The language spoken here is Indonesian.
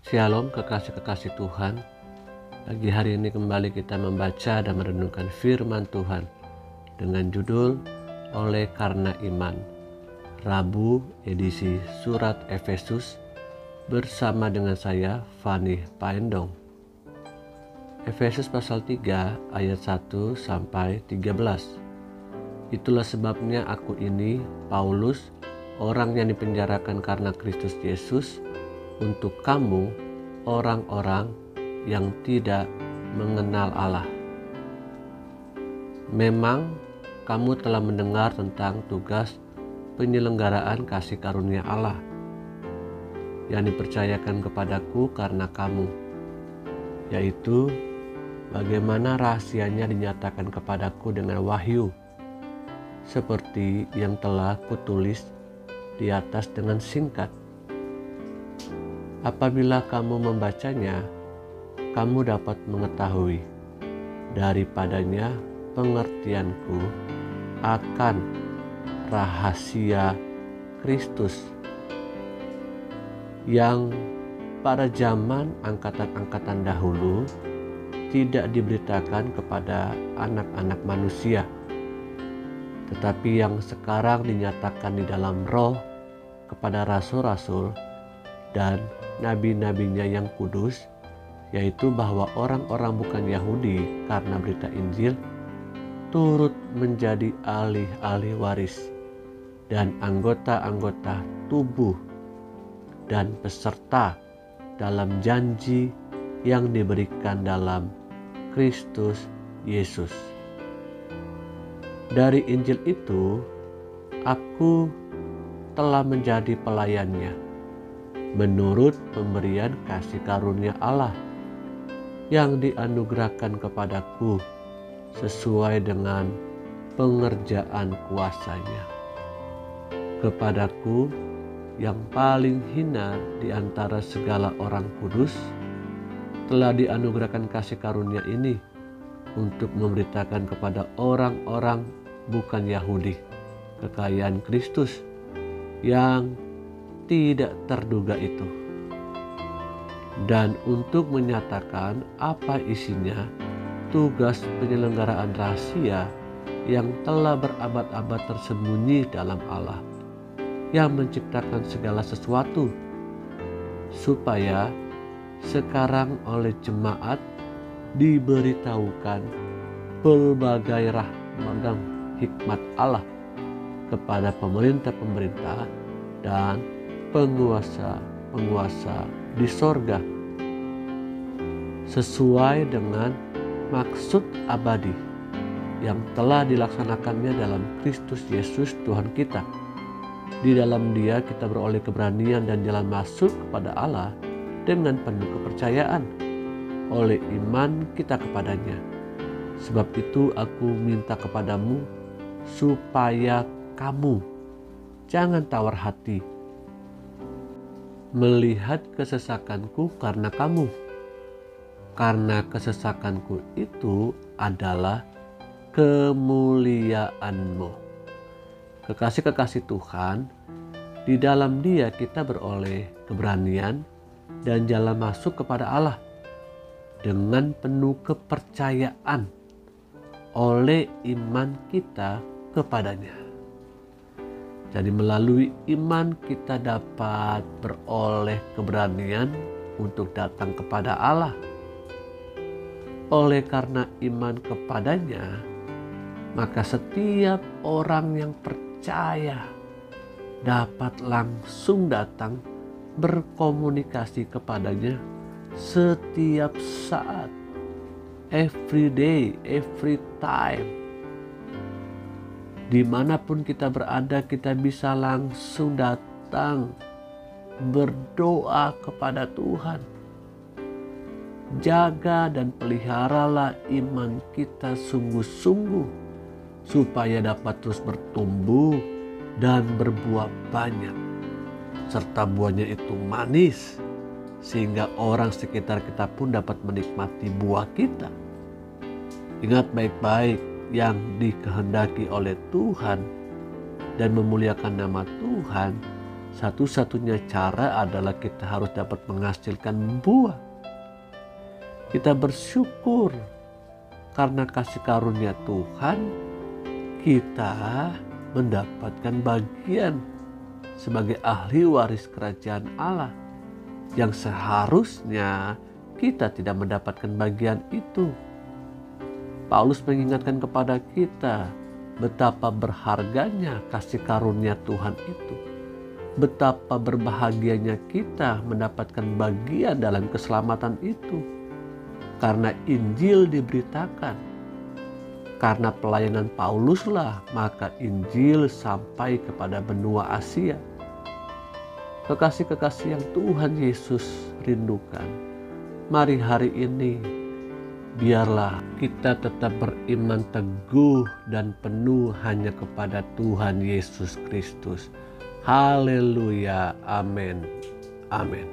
Shalom kekasih-kekasih Tuhan. Pagi hari ini kembali kita membaca dan merenungkan firman Tuhan dengan judul Oleh Karena Iman, Rabu edisi Surat Efesus, bersama dengan saya Fani Paendong. Efesus pasal 3 ayat 1 sampai 13. Itulah sebabnya aku ini, Paulus, orang yang dipenjarakan karena Kristus Yesus, untuk kamu, orang-orang yang tidak mengenal Allah. Memang kamu telah mendengar tentang tugas penyelenggaraan kasih karunia Allah yang dipercayakan kepadaku karena kamu, yaitu bagaimana rahasianya dinyatakan kepadaku dengan wahyu, seperti yang telah kutulis di atas dengan singkat. Apabila kamu membacanya, kamu dapat mengetahui daripadanya pengertianku akan rahasia Kristus yang pada zaman angkatan-angkatan dahulu tidak diberitakan kepada anak-anak manusia, tetapi yang sekarang dinyatakan di dalam Roh kepada rasul-rasul dan nabi-nabinya yang kudus, yaitu bahwa orang-orang bukan Yahudi karena berita Injil turut menjadi ahli-ahli waris dan anggota-anggota tubuh dan peserta dalam janji yang diberikan dalam Kristus Yesus. Dari Injil itu, aku telah menjadi pelayannya menurut pemberian kasih karunia Allah yang dianugerahkan kepadaku sesuai dengan pengerjaan kuasanya. Kepadaku yang paling hina di antara segala orang kudus telah dianugerahkan kasih karunia ini untuk memberitakan kepada orang-orang bukan Yahudi kekayaan Kristus yang tidak terduga itu, dan untuk menyatakan apa isinya tugas penyelenggaraan rahasia yang telah berabad-abad tersembunyi dalam Allah yang menciptakan segala sesuatu, supaya sekarang oleh jemaat diberitahukan pelbagai ragam hikmat Allah kepada pemerintah-pemerintah dan penguasa-penguasa di sorga, sesuai dengan maksud abadi yang telah dilaksanakannya dalam Kristus Yesus Tuhan kita. Di dalam Dia kita beroleh keberanian dan jalan masuk kepada Allah dengan penuh kepercayaan oleh iman kita kepadanya. Sebab itu aku minta kepadamu supaya kamu jangan tawar hati melihat kesesakanku karena kamu, karena kesesakanku itu adalah kemuliaanmu. Kekasih-kekasih Tuhan, di dalam Dia kita beroleh keberanian dan jalan masuk kepada Allah dengan penuh kepercayaan oleh iman kita kepadanya. Jadi melalui iman kita dapat beroleh keberanian untuk datang kepada Allah. Oleh karena iman kepadanya, maka setiap orang yang percaya dapat langsung datang berkomunikasi kepadanya setiap saat, every day, every time. Dimanapun kita berada, kita bisa langsung datang berdoa kepada Tuhan. Jaga dan peliharalah iman kita sungguh-sungguh, supaya dapat terus bertumbuh dan berbuah banyak, serta buahnya itu manis, sehingga orang sekitar kita pun dapat menikmati buah kita. Ingat baik-baik, yang dikehendaki oleh Tuhan dan memuliakan nama Tuhan Satu-satunya cara adalah kita harus dapat menghasilkan buah. Kita bersyukur karena kasih karunia Tuhan, kita mendapatkan bagian sebagai ahli waris kerajaan Allah yang seharusnya kita tidak mendapatkan bagian itu. Paulus mengingatkan kepada kita betapa berharganya kasih karunia Tuhan itu. Betapa berbahagianya kita mendapatkan bagian dalam keselamatan itu. Karena Injil diberitakan. Karena pelayanan Pauluslah maka Injil sampai kepada benua Asia. Kekasih-kekasih yang Tuhan Yesus rindukan, mari hari ini biarlah kita tetap beriman teguh dan penuh hanya kepada Tuhan Yesus Kristus. Haleluya, amin, amin.